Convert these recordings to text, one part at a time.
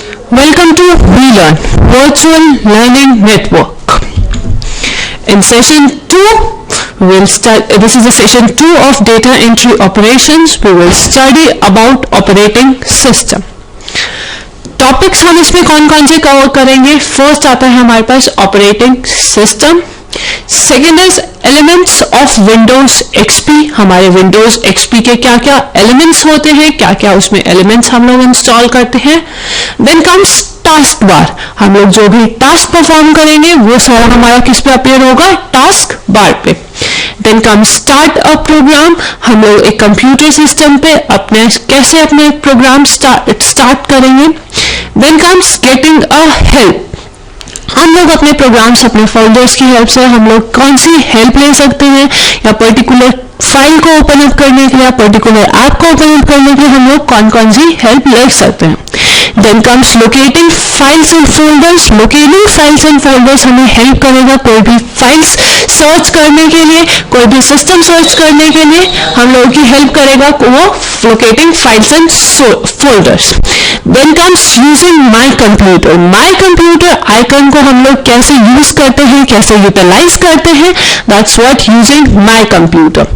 Welcome to WeLearn Virtual Learning Network. In session 2, this is the session 2 of data entry operations. We will study about operating system. Topics हम इसमें कौन कौन से cover करेंगे? First आता है हमारे पास operating system. Second is elements of Windows XP. हमारे विंडोज एक्सपी के क्या क्या एलिमेंट्स होते हैं, क्या क्या उसमें एलिमेंट्स हम लोग इंस्टॉल करते हैं. Then comes task bar. हम लोग जो भी टास्क परफॉर्म करेंगे वो सारा हमारा किस पे अपीयर होगा? टास्क बार पे. Then come start a program. हम लोग एक कंप्यूटर सिस्टम पे कैसे अपने प्रोग्राम स्टार्ट करेंगे. Then comes getting a help. हम लोग अपने प्रोग्राम्स अपने फोल्डर्स की हेल्प से हम लोग कौन सी हेल्प ले सकते हैं, या पर्टिकुलर फाइल को ओपन अप करने के लिए या पर्टिकुलर ऐप को ओपन अप करने के लिए हम लोग कौन कौन सी हेल्प ले सकते हैं. Then comes locating files and folders. Locating files and folders हमें हेल्प करेगा कोई भी फाइल्स सर्च करने के लिए, कोई भी सिस्टम सर्च करने के लिए हम लोगों की हेल्प करेगा वो locating files and folders. Then comes using my computer. My computer icon को हम लोग कैसे यूज करते हैं, कैसे यूटिलाइज करते हैं, that's what using my computer.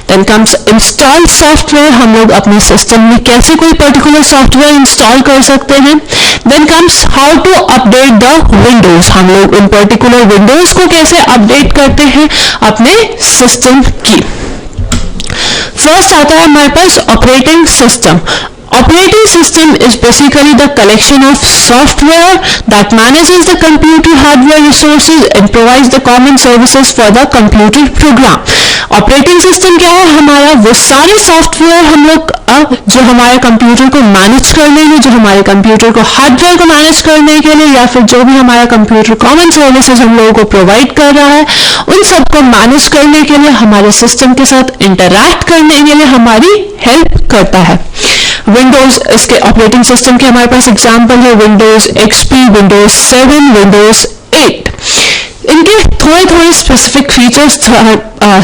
Then comes install software. हम लोग अपने सिस्टम में कैसे कोई पर्टिकुलर सॉफ्टवेयर इंस्टॉल कर सकते हैं. Then comes how to update the Windows. हम लोग इन पर्टिकुलर विंडोज को कैसे अपडेट करते हैं अपने सिस्टम की. फर्स्ट आता है हमारे पास operating system. Operating system is basically the collection of software that manages the computer hardware resources and provides the common services for the computer program. Operating system क्या है? हमारा वो सारे सॉफ्टवेयर हम लोग जो हमारे कंप्यूटर को मैनेज करने के, जो हमारे कंप्यूटर को हार्डवेयर को मैनेज करने के लिए, या फिर जो भी हमारा कंप्यूटर कॉमन सर्विसेज हम लोगों को प्रोवाइड कर रहा है, उन सबको मैनेज करने के लिए, हमारे सिस्टम के साथ इंटरैक्ट करने के लिए हमारी हेल्प करता है. विंडोज इसके ऑपरेटिंग सिस्टम के हमारे पास एग्जांपल है विंडोज एक्सपी, विंडोज 7, विंडोज 8. इनके थोड़े थोड़े स्पेसिफिक फीचर्स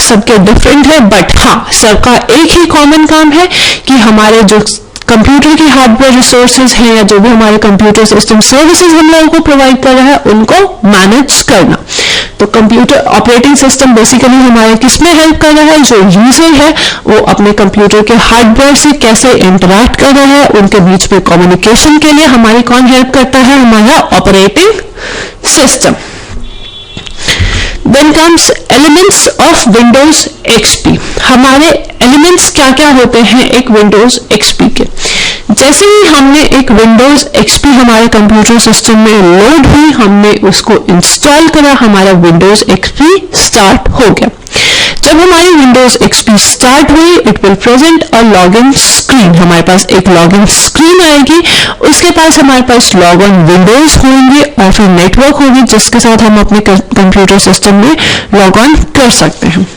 सबके डिफरेंट है, बट हाँ सबका एक ही कॉमन काम है कि हमारे जो कंप्यूटर की हार्डवेयर रिसोर्सेज हैं या जो भी हमारे कंप्यूटर सिस्टम सर्विसेज हम लोगों को प्रोवाइड कर रहा है उनको मैनेज करना. तो कंप्यूटर ऑपरेटिंग सिस्टम बेसिकली हमारे किसमें हेल्प कर रहा है? जो यूजर है वो अपने कंप्यूटर के हार्डवेयर से कैसे इंटरैक्ट कर रहा है, उनके बीच में कम्युनिकेशन के लिए हमारी कौन हेल्प करता है? हमारा operating system. Then comes elements of Windows XP. हमारे एलिमेंट्स क्या क्या होते हैं एक Windows XP के? जैसे ही हमने एक Windows XP हमारे कंप्यूटर सिस्टम में लोड हुई, हमने उसको इंस्टॉल करा, हमारा Windows XP स्टार्ट हो गया. जब हमारी Windows XP स्टार्ट हुई, it will present a login screen. हमारे पास एक लॉगिन स्क्रीन आएगी, उसके पास हमारे पास लॉग ऑन विंडोज होंगे और फिर नेटवर्क होगी जिसके साथ हम अपने कंप्यूटर सिस्टम में लॉग ऑन कर सकते हैं.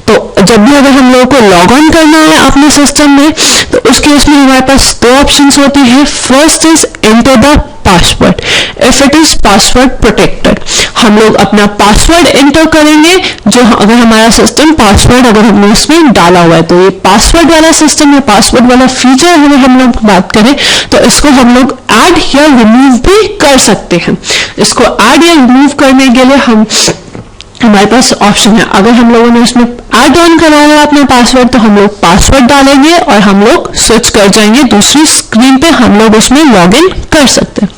तो जब भी अगर हम लोगों को लॉग ऑन करना है अपने सिस्टम में, तो उस केस में हमारे पास दो ऑप्शंस होती है. First is enter the password if it is password protected. हम लोग अपना पासवर्ड एंटर करेंगे, जो अगर हमारा सिस्टम पासवर्ड अगर हमने उसमें डाला हुआ है, तो ये पासवर्ड वाला सिस्टम है, पासवर्ड वाला फीचर अगर हम लोग बात करें तो इसको हम लोग ऐड या रिमूव भी कर सकते हैं. इसको ऐड या रिमूव करने के लिए हमारे पास ऑप्शन है. अगर हम लोगों ने उसमें ऐड ऑन कराया है अपना पासवर्ड, तो हम लोग पासवर्ड डालेंगे और हम लोग स्विच कर जाएंगे दूसरी स्क्रीन पे, हम लोग उसमें लॉग इन कर सकते हैं.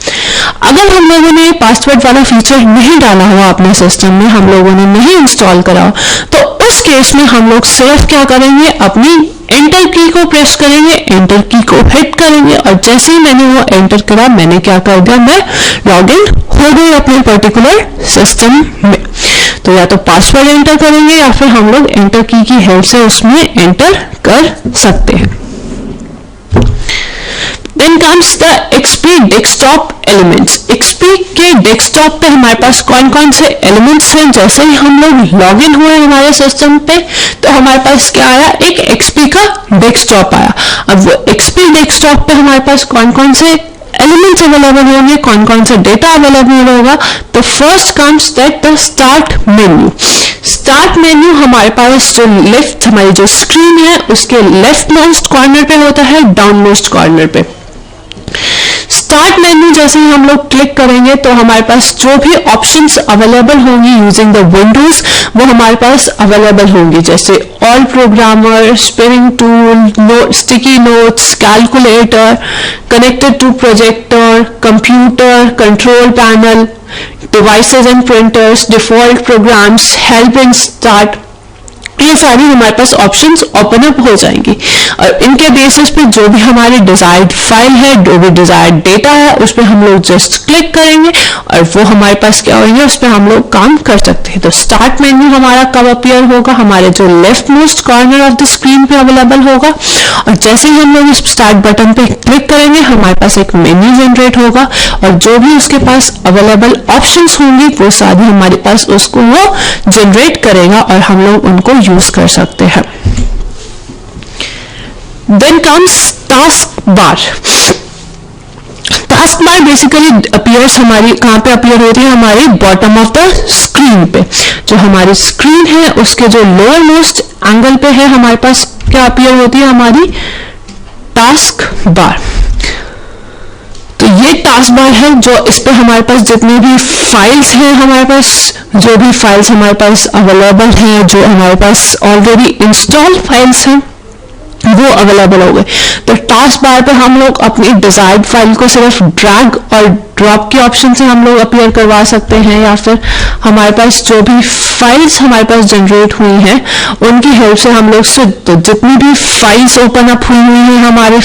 अगर हम लोगों ने पासवर्ड वाला फीचर नहीं डाला हुआ अपने सिस्टम में, हम लोगों ने नहीं इंस्टॉल करा, तो उस केस में हम लोग सिर्फ क्या करेंगे, अपनी एंटर की को प्रेस करेंगे, एंटर की को हिट करेंगे, और जैसे ही मैंने वो एंटर करा, मैंने क्या कर दिया, मैं लॉग इन हो गई अपने पर्टिकुलर सिस्टम में. तो या तो पासवर्ड एंटर करेंगे या फिर हम लोग एंटर की हेल्प से उसमें एंटर कर सकते हैं. Then comes the XP desktop elements. XP के डेस्कटॉप पे हमारे पास कौन कौन से एलिमेंट्स हैं? जैसे ही हम लोग लॉग इन हुए हमारे सिस्टम पे, तो हमारे पास क्या आया, एक XP का डेस्कटॉप आया. अब वो XP डेस्कटॉप पे हमारे पास कौन कौन से एलिमेंट्स अवेलेबल होंगे, कौन कौन सा डेटा अवेलेबल होगा. तो first comes that the start menu. Start menu हमारे पास जो लेफ्ट हमारी जो स्क्रीन है उसके लेफ्ट मोस्ट कॉर्नर पे होता है, डाउन मोस्ट कॉर्नर पे. स्टार्ट मेन्यू जैसे ही हम लोग क्लिक करेंगे तो हमारे पास जो भी ऑप्शंस अवेलेबल होंगी यूजिंग द विंडोज वो हमारे पास अवेलेबल होंगी, जैसे all programmer, spelling tool, sticky notes, calculator, connected to projector, computer, control panel, devices and printers, default programs, help in start, ये सारी हमारे पास ऑप्शंस ओपन अप हो जाएंगी और इनके बेसिस पे जो भी हमारी डिजायर्ड फाइल है, जो भी डिजायर्ड डेटा है, उस पर हम लोग जस्ट क्लिक करेंगे और वो हमारे पास क्या होंगे, उस पर हम लोग काम कर सकते हैं। तो स्टार्ट मेन्यू हमारा कब अपीयर होगा, हमारे जो left most corner of the screen पे अवेलेबल होगा और जैसे ही हम लोग इस स्टार्ट बटन पे क्लिक करेंगे हमारे पास एक मेन्यू जनरेट होगा और जो भी उसके पास अवेलेबल ऑप्शंस होंगी वो सारी हमारे पास उसको वो जनरेट करेगा और हम लोग उनको यूज कर सकते हैं। Then comes task bar. Task bar basically appears हमारी कहां पे अपीयर होती है, हमारी बॉटम ऑफ द स्क्रीन पे। जो हमारी स्क्रीन है उसके जो लोअर मोस्ट एंगल पे है हमारे पास क्या अपीयर होती है, हमारी टास्क बार। तो ये टास्क बार है जो इस पे हमारे पास जितनी भी फाइल्स हैं, हमारे पास जो भी फाइल्स हमारे पास अवेलेबल हैं, जो हमारे पास ऑलरेडी इंस्टॉल फाइल्स हैं वो अवेलेबल हो गए। तो टास्क बार पे हम लोग अपनी डिजायर्ड फाइल को सिर्फ ड्रैग और ड्रॉप के ऑप्शन से हम लोग अपीयर करवा सकते हैं या फिर हमारे पास जो भी फाइल्स हमारे पास जनरेट हुई हैं उनकी हेल्प से हम लोग तो जितनी भी फाइल्स ओपन अप हुई हैं हमारे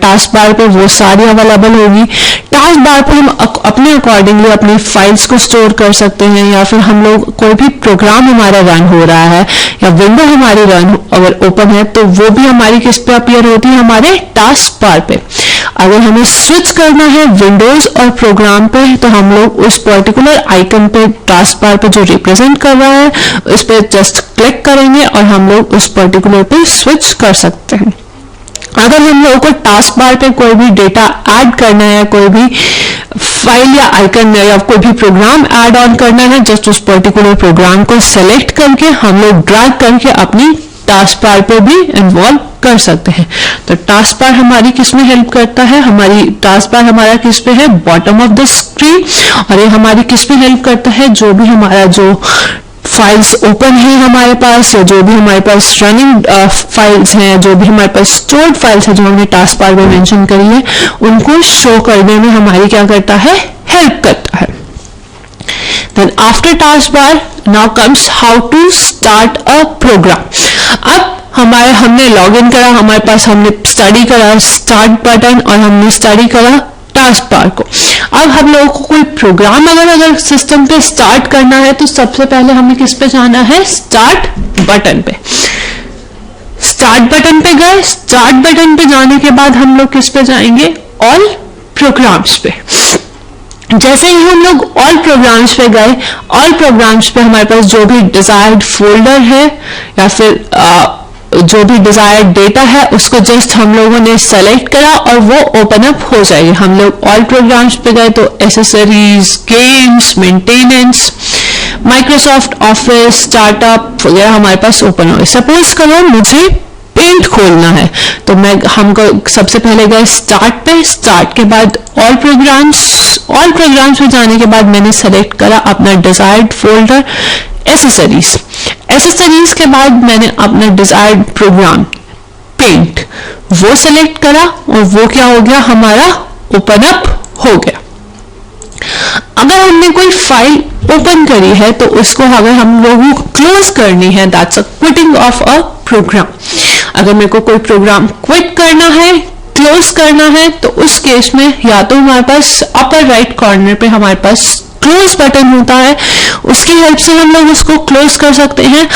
टास्क बार पे वो सारी अवेलेबल होगी। टास्क बार पे हम अपने अकॉर्डिंगली अपनी फाइल्स को स्टोर कर सकते हैं या फिर हम लोग कोई भी प्रोग्राम हमारा रन हो रहा है या विंडो हमारी रन अगर ओपन है तो वो भी हमारी किस पे अपीयर होती है, हमारे टास्क बार पे। अगर हमें स्विच करना है विंडोज और प्रोग्राम पे तो हम लोग उस पर्टिकुलर आइकन पे टास्क बार पे जो रिप्रेजेंट कर रहा है उस पे जस्ट क्लिक करेंगे और हम लोग उस पर्टिकुलर पे स्विच कर सकते हैं। अगर हम लोगों को टास्क बार पे कोई भी डेटा ऐड करना है, कोई भी फाइल या आइकन या कोई भी प्रोग्राम ऐड ऑन करना है, जस्ट उस पर्टिकुलर प्रोग्राम को सेलेक्ट करके हम लोग ड्रैग करके अपनी टास्क बार पे भी इन्वॉल्व कर सकते हैं। तो टास्क बार हमारी किस में हेल्प करता है, हमारी टास्क बार हमारा किस पे है, बॉटम ऑफ द स्क्रीन। और ये हमारी किस पे हेल्प करता है, जो भी हमारा जो फाइल्स ओपन है हमारे पास या जो भी हमारे पास रनिंग फाइल्स हैं, जो भी हमारे पास स्टोर्ड फाइल्स है जो हमने टास्क बार में मेंशन करी है, उनको शो करने में हमारी क्या करता है, हेल्प करता है। Then after taskbar now comes how to start a program। अब हमने लॉग इन करा, हमारे पास हमने स्टडी करा स्टार्ट बटन और हमने स्टडी करा टास्क बार को। अब हम लोगों को कोई प्रोग्राम अगर सिस्टम पे स्टार्ट करना है तो सबसे पहले हमें किस पे जाना है, स्टार्ट बटन पे। स्टार्ट बटन पे गए, स्टार्ट बटन पे जाने के बाद हम लोग किस पे जाएंगे, ऑल प्रोग्राम्स पे। जैसे ही हम लोग ऑल प्रोग्राम्स पे गए, ऑल प्रोग्राम्स पे हमारे पास जो भी डिजायर्ड फोल्डर है या फिर जो भी डिजायर्ड डेटा है उसको जस्ट हम लोगों ने सेलेक्ट करा और वो ओपन अप हो जाएगी। हम लोग ऑल प्रोग्राम्स पे गए तो accessories, games, maintenance, Microsoft office, startup वगैरह हमारे पास ओपन हो गए। सपोज करो मुझे पेंट खोलना है तो हमको सबसे पहले गए स्टार्ट पे, स्टार्ट के बाद ऑल प्रोग्राम्स पे जाने के बाद मैंने सेलेक्ट करा अपना डिजायर्ड फोल्डर एसेसरीज के बाद मैंने अपना डिजायर्ड प्रोग्राम पेंट वो सेलेक्ट करा और वो क्या हो गया, हमारा ओपन अप हो गया। अगर हमने कोई फाइल ओपन करी है तो उसको अगर हम लोगों को क्लोज करनी है, that's a quitting of a program. अगर मेरे को कोई प्रोग्राम क्विट करना है, क्लोज करना है तो उस केस में या तो हमारे पास अपर राइट कॉर्नर पे हमारे पास क्लोज बटन होता है, उसकी हेल्प से हम लोग उसको क्लोज कर सकते हैं।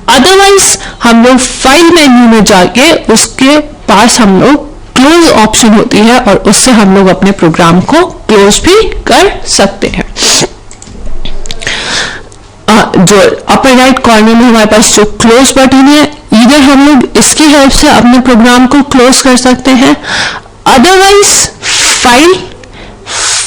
अदरवाइज हम लोग फाइल मेन्यू में जाके उसके पास हम लोग क्लोज ऑप्शन होती है और उससे हम लोग अपने प्रोग्राम को क्लोज भी कर सकते हैं। जो अपर राइट कॉर्नर में हमारे पास जो क्लोज बटन है, इधर हम लोग इसकी हेल्प से अपने प्रोग्राम को क्लोज कर सकते हैं। अदरवाइज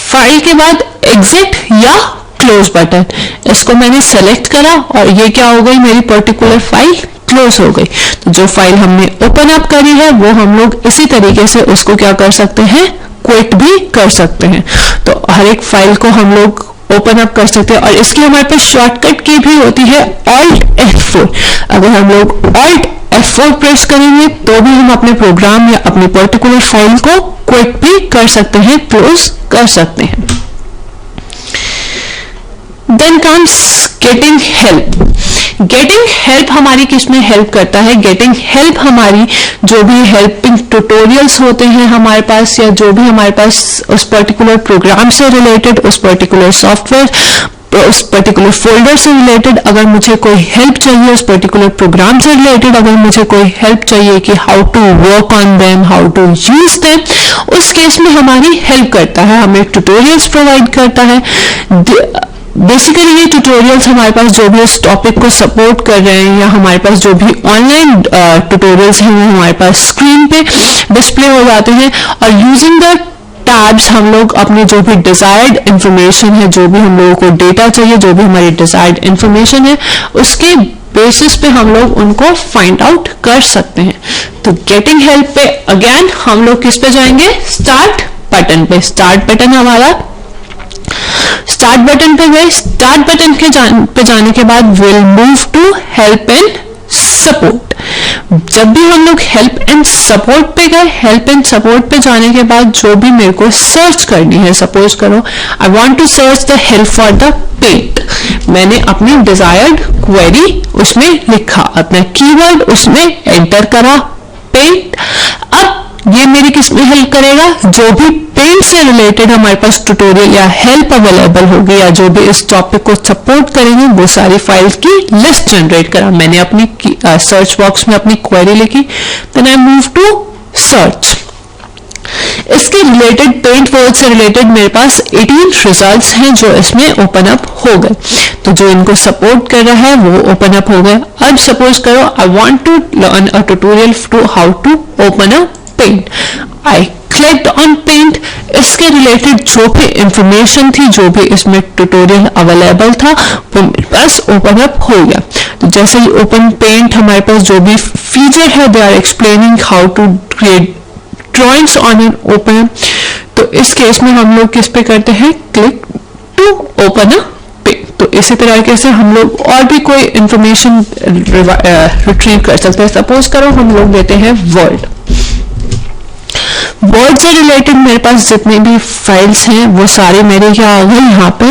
फाइल के बाद एग्जिट या क्लोज बटन, इसको मैंने सेलेक्ट करा और ये क्या हो गई, मेरी पर्टिकुलर फाइल क्लोज हो गई। तो जो फाइल हमने ओपन अप करी है वो हम लोग इसी तरीके से उसको क्या कर सकते हैं, क्विट भी कर सकते हैं। तो हर एक फाइल को हम लोग ओपन अप कर सकते हैं, और इसकी हमारे पास शॉर्टकट की भी होती है Alt F4। अगर हम लोग Alt F4 प्रेस करेंगे तो भी हम अपने प्रोग्राम या अपनी पर्टिकुलर फाइल को क्विट भी कर सकते हैं, क्लोज कर सकते हैं। Then comes getting help। Getting help हमारी किसमें हेल्प करता है? गेटिंग हेल्प हमारी जो भी हेल्पिंग ट्यूटोरियल्स होते हैं हमारे पास, या जो भी हमारे पास उस पर्टिकुलर प्रोग्राम से रिलेटेड, उस पर्टिकुलर सॉफ्टवेयर, उस पर्टिकुलर फोल्डर से रिलेटेड अगर मुझे कोई हेल्प चाहिए, उस पर्टिकुलर प्रोग्राम से रिलेटेड अगर मुझे कोई हेल्प चाहिए कि how to work on them, how to use them, उस केस में हमारी हेल्प करता है, हमें ट्यूटोरियल्स प्रोवाइड करता है। बेसिकली ये ट्यूटोरियल्स हमारे पास जो भी इस टॉपिक को सपोर्ट कर रहे हैं, या हमारे पास जो भी ऑनलाइन ट्यूटोरियल्स हैं वो हमारे पास स्क्रीन पे डिस्प्ले हो जाते हैं, और यूजिंग द टैब्स हम लोग अपने जो भी डिजायर्ड इंफॉर्मेशन है, जो भी हम लोगों को डेटा चाहिए, जो भी हमारी डिजायर्ड इंफॉर्मेशन है, उसके बेसिस पे हम लोग उनको फाइंड आउट कर सकते हैं। तो गेटिंग हेल्प पे अगेन हम लोग किस पे जाएंगे? स्टार्ट बटन पे। स्टार्ट बटन हमारा, स्टार्ट बटन पे गए, स्टार्ट बटन पे जाने के बाद will move to help and support. जब भी हम लोग हेल्प एंड सपोर्ट पे गए, हेल्प एंड सपोर्ट पे जाने के बाद जो भी मेरे को सर्च करनी है, सपोज करो I want to search the help for the paint, मैंने अपनी डिजायर्ड क्वेरी उसमें लिखा, अपना कीवर्ड उसमें एंटर करा पेंट। अब ये मेरी किस में हेल्प करेगा? जो भी पेंट से रिलेटेड हमारे पास ट्यूटोरियल या हेल्प अवेलेबल होगी, या जो भी इस टॉपिक को सपोर्ट करेंगे, वो सारी फाइल्स की लिस्ट जनरेट करा। मैंने अपनी सर्च बॉक्स में अपनी क्वेरी लिखी, then I move to search. इसके रिलेटेड पेंट वर्ड से रिलेटेड मेरे पास 18 रिजल्ट्स हैं जो इसमें ओपन अप हो गए। तो जो इनको सपोर्ट कर रहा है वो ओपन अप हो गए। अब सपोज करो I want to learn a tutorial to how to open a paint. I clicked on paint. इसके रिलेटेड जो भी इंफॉर्मेशन थी, जो भी इसमें ट्यूटोरियल अवेलेबल था, वो मेरे पास ओपन अप हो गया। तो जैसे ही ओपन पेंट हमारे पास जो भी फीचर है, they are explaining how to create drawings on an open. तो इस केस में हम लोग किस पे करते हैं? Click to open a paint. तो इसी तरीके से हम लोग और भी कोई इंफॉर्मेशन रिट्रीव कर सकते हैं। सपोज करो हम लोग देते हैं वर्ड। वर्ड से रिलेटेड मेरे पास जितने भी फाइल्स हैं वो सारे मेरे क्या आ गए यहाँ पे।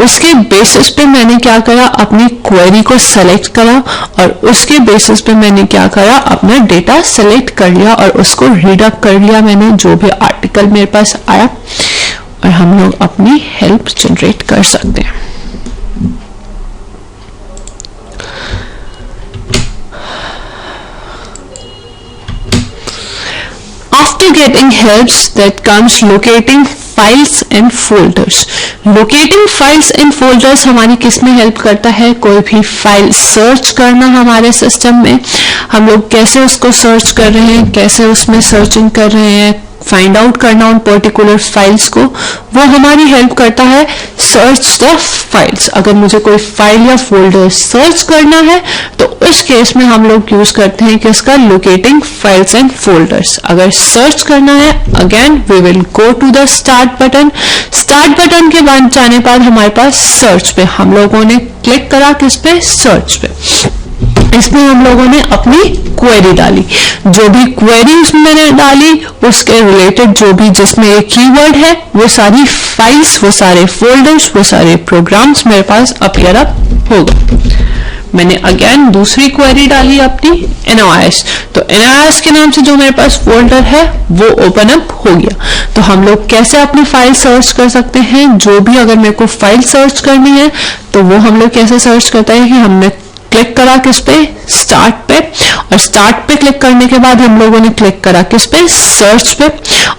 उसके बेसिस पे मैंने क्या करा? अपनी क्वेरी को सेलेक्ट करा, और उसके बेसिस पे मैंने क्या करा? अपना डेटा सेलेक्ट कर लिया और उसको रीडअप कर लिया मैंने, जो भी आर्टिकल मेरे पास आया, और हम लोग अपनी हेल्प जनरेट कर सकते हैं। After getting helps, that comes locating files and folders. Locating files and folders हमारी किस में हेल्प करता है? कोई भी फाइल सर्च करना हमारे सिस्टम में, हम लोग कैसे उसको सर्च कर रहे हैं, कैसे उसमें सर्चिंग कर रहे हैं, फाइंड आउट करना उन पर्टिकुलर फाइल्स को, वो हमारी हेल्प करता है। सर्च द फाइल्स, अगर मुझे कोई फाइल या फोल्डर सर्च करना है तो उस केस में हम लोग यूज करते हैं किसका? Locating files and folders. अगर सर्च करना है, again we will go to the start button. Start button के बाद जाने बाद हमारे पास सर्च पे हम लोगों ने क्लिक करा, किस पे? सर्च पे। इसमें हम लोगों ने अपनी क्वेरी डाली, जो भी क्वेरी उसमें मैंने डाली उसके रिलेटेड जो भी जिसमें ये कीवर्ड है, वो सारी फाइल्स, वो सारे फोल्डर्स, वो सारे प्रोग्राम्स मेरे पास अपीयर अप हो गए। मैंने अगेन दूसरी क्वेरी डाली अपनी NIS, तो NIS के नाम से जो मेरे पास फोल्डर है वो ओपन अप हो गया। तो हम लोग कैसे अपनी फाइल सर्च कर सकते हैं? जो भी अगर मेरे को फाइल सर्च करनी है तो वो हम लोग कैसे सर्च करते हैं कि हमने क्लिक करा किस पे? स्टार्ट पे, और स्टार्ट पे क्लिक करने के बाद हम लोगों ने क्लिक करा किस पे? सर्च पे।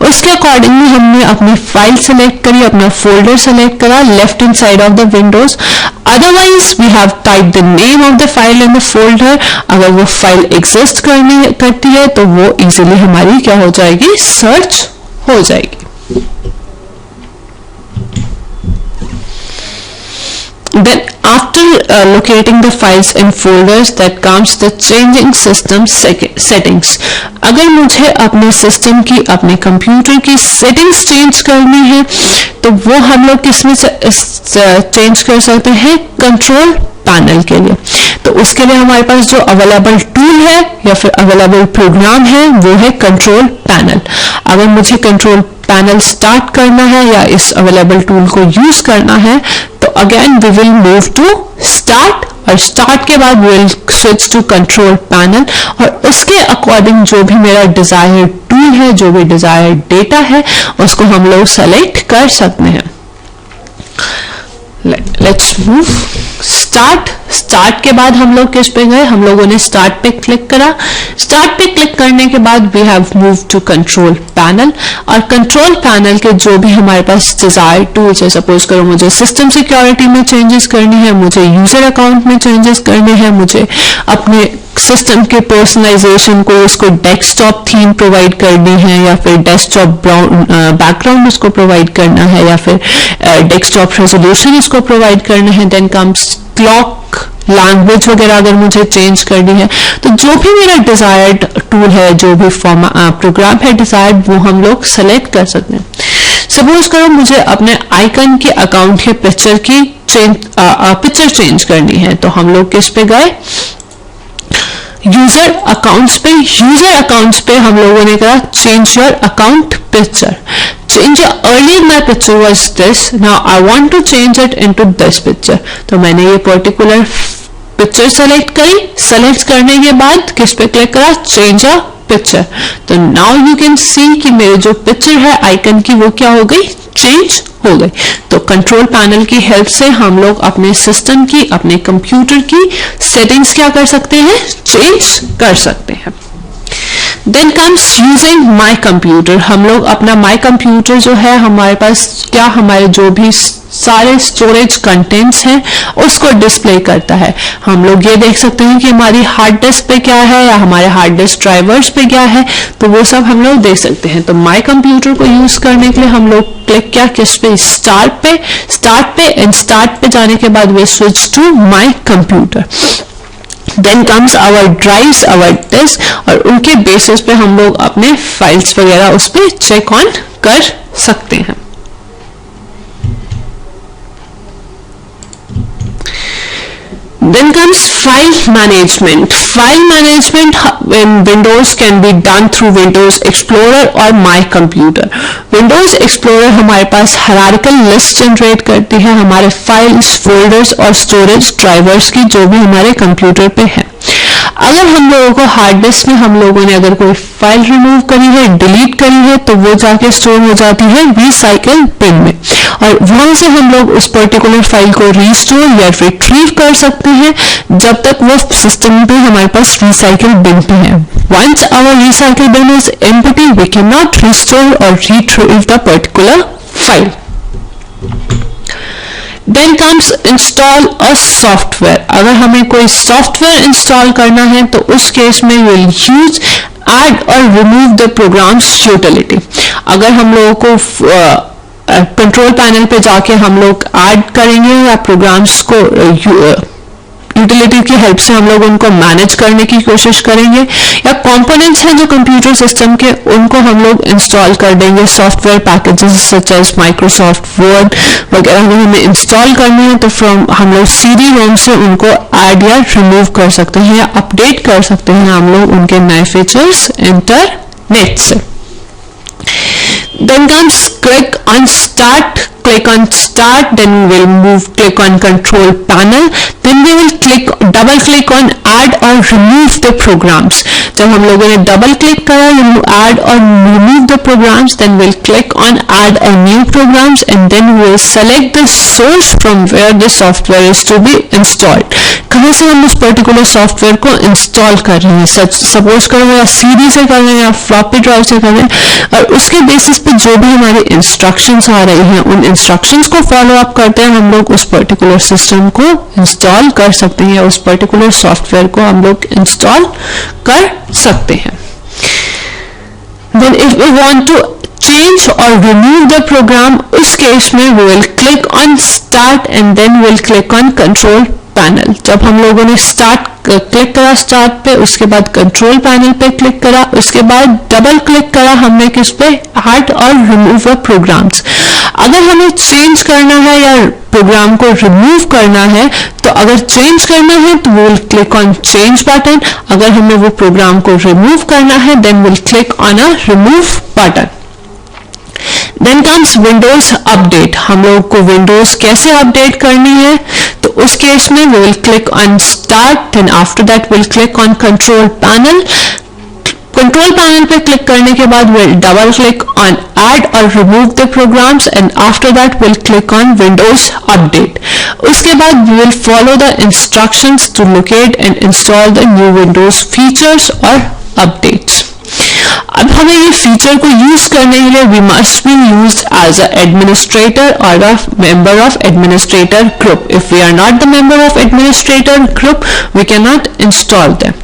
उसके अकॉर्डिंगली हमने अपनी फाइल सेलेक्ट करी, अपना फोल्डर सेलेक्ट करा left hand side of the Windows. Otherwise we have type the name of the file in the folder. अगर वो फाइल एग्जिस्ट करती है तो वो इजीली हमारी क्या हो जाएगी? सर्च हो जाएगी। Then after locating the files in folders that comes the changing system settings. अगर मुझे अपने सिस्टम की, अपने कंप्यूटर की सेटिंग्स चेंज करनी है तो वो हम लोग किसमें चेंज कर सकते हैं? कंट्रोल पैनल के लिए। तो उसके लिए हमारे पास जो अवेलेबल टूल है या फिर अवेलेबल प्रोग्राम है वो है कंट्रोल पैनल। अगर मुझे कंट्रोल पैनल स्टार्ट करना है या इस अवेलेबल टूल को यूज करना है तो again we will move to start, और स्टार्ट के बाद we will switch to control panel, और उसके अकॉर्डिंग जो भी मेरा डिजायर्ड टूल है, जो भी डिजायर्ड डेटा है, उसको हम लोग सेलेक्ट कर सकते हैं। Let's move start. स्टार्ट के बाद हम लोग किस पे गए? हम लोगों ने स्टार्ट पे क्लिक करा। स्टार्ट पे क्लिक करने के बाद we have move to control panel, और कंट्रोल पैनल के जो भी हमारे पास डिजायर्ड टूल्स है, सपोज करो मुझे सिस्टम सिक्योरिटी में चेंजेस करनी है, मुझे यूजर अकाउंट में चेंजेस करने हैं, मुझे अपने सिस्टम के पर्सनलाइजेशन को, उसको डेस्कटॉप थीम प्रोवाइड करनी है, या फिर डेस्कटॉप बैकग्राउंड उसको प्रोवाइड करना है, या फिर डेस्कटॉप रेजोल्यूशन इसको प्रोवाइड करना है, देन कम्स क्लॉक, लैंग्वेज वगैरह अगर मुझे चेंज करनी है, तो जो भी मेरा डिजायर्ड टूल है, जो भी प्रोग्राम है डिजायर्ड, वो हम लोग सेलेक्ट कर सकते हैं। सपोज करो मुझे अपने आइकन के अकाउंट के पिक्चर की पिक्चर चेंज करनी है, तो हम लोग किस पे गए? यूजर अकाउंट्स पे। यूजर अकाउंट्स पे हम लोगों ने कहा change your account picture. Change earlier my picture was this, now I want to change it into this picture। तो मैंने ये पर्टिकुलर पिक्चर सेलेक्ट करी। सेलेक्ट करने के बाद किस पे क्लिक करा? Change a picture. तो नाउ यू कैन सी कि मेरे जो पिक्चर है आइकन की वो क्या हो गई? चेंज हो गई। तो कंट्रोल पैनल की हेल्प से हम लोग अपने सिस्टम की, अपने कंप्यूटर की सेटिंग्स क्या कर सकते हैं? चेंज कर सकते हैं। Then comes using my computer. हम लोग अपना माई कंप्यूटर जो है हमारे पास क्या, हमारे जो भी सारे स्टोरेज कंटेंट्स हैं उसको डिस्प्ले करता है। हम लोग ये देख सकते हैं कि हमारी हार्ड डिस्क पे क्या है या हमारे हार्ड डिस्क ड्राइवर्स पे क्या है, तो वो सब हम लोग देख सकते हैं। तो माई कंप्यूटर को यूज करने के लिए हम लोग क्लिक किया किस पे? स्टार्ट पे। स्टार्ट पे, एंड स्टार्ट पे जाने के बाद we switch to my computer. Then comes our drives, our disk, और उनके बेसिस पे हम लोग अपने फाइल्स वगैरह उस पर चेक ऑन कर सकते हैं। Then comes file management. File management in Windows can be done through Windows Explorer or My Computer. Windows Explorer हमारे पास hierarchical list जनरेट करती है हमारे फाइल्स, फोल्डर्स और स्टोरेज ड्राइवर्स की जो भी हमारे कंप्यूटर पे है। अगर हम लोगों को हार्ड डिस्क में हम लोगों ने अगर कोई फाइल रिमूव करी है, डिलीट करी है, तो वो जाके स्टोर हो जाती है रिसाइकल बिन में, और वहां से हम लोग उस पर्टिकुलर फाइल को रीस्टोर या रिट्रीव कर सकते हैं जब तक वो सिस्टम पे हमारे पास रिसाइकल बिन पे है। Once our recycle bin is empty, we can not restore or retrieve the particular file. Then comes install a software. अगर हमें कोई सॉफ्टवेयर इंस्टॉल करना है तो उस केस में will use add or remove the programmes utility. अगर हम लोगों को कंट्रोल पैनल पे जाके हम लोग ऐड करेंगे या प्रोग्राम्स को यूटिलिटी की हेल्प से हम लोग उनको मैनेज करने की कोशिश करेंगे, या कंपोनेंट्स हैं जो कंप्यूटर सिस्टम के उनको हम लोग इंस्टॉल कर देंगे। Software packages such as Microsoft Word वगैरह अगर हमें इंस्टॉल करनी है तो फ्रॉम हम लोग सीडी रोम से उनको ऐड या रिमूव कर सकते हैं या अपडेट कर सकते हैं हम लोग उनके नए फीचर्स इंटरनेट से। Then comes click on start, then we will move, click on control panel, then we will double click on add or remove the programs। जब हम लोगों ने double click करा add or remove the programs, then we'll click on add a new programs and then we will select the source from where the software is to be installed। कहाँ से हम उस particular software को install कर रहे हैं, suppose करो या सीडी से कर रहे हैं या फ्लॉपी ड्राइव से कर रहे हैं, और उसके बेसिस पे जो भी हमारी इंस्ट्रक्शंस आ रही हैं उन इंस्ट्रक्शंस को फॉलो अप करते हैं हम लोग उस पर्टिकुलर सिस्टम को इंस्टॉल कर सकते हैं या उस पर्टिकुलर सॉफ्टवेयर को हम लोग इंस्टॉल कर सकते हैं। Then if we want to change or remove the program, उस केस में we will click on start and then we'll click on control panel, जब हम लोगों ने स्टार्ट क्लिक करा स्टार्ट पे, उसके बाद कंट्रोल पैनल पे क्लिक करा, उसके बाद डबल क्लिक करा हमने किस पे, add or remove a programmes. अगर हमें चेंज करना है या प्रोग्राम को रिमूव करना है, तो अगर चेंज करना है तो will click on change button, अगर हमें वो प्रोग्राम को रिमूव करना है then will click on a remove button. Then comes Windows update, हम लोग को विंडोज कैसे अपडेट करनी है, तो उस केस में we will click on start, then after that will click on control panel. Control panel पे क्लिक करने के बाद will double click on add or remove the programs and after that will click on Windows update. उसके बाद we will follow the instructions to locate and install the new Windows features or updates. अब हमें ये feature को use करने के लिए we must be used as a administrator और a member of administrator group. If we are not the member of administrator group we can not install them.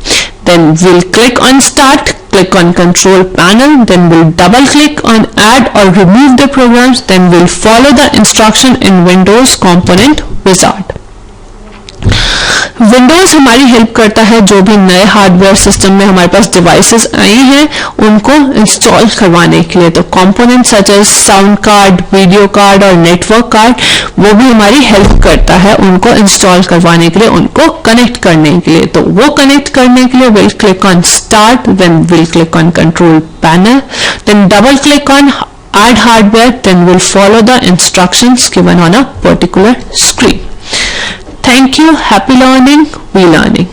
Then we'll click on start, click on control panel, then we'll double click on add or remove the programs, then we'll follow the instruction in Windows Component Wizard. Windows हमारी help करता है जो भी नए hardware system में हमारे पास devices आई हैं उनको इंस्टॉल करवाने के लिए। तो component such as sound card, video card और नेटवर्क कार्ड, वो भी हमारी हेल्प करता है उनको इंस्टॉल करवाने के लिए, उनको कनेक्ट करने के लिए। तो वो कनेक्ट करने के लिए will click on start, then will click on control panel, then double click on add hardware, then we'll follow the instructions given on a particular screen. Thank you. Happy learning. We learning.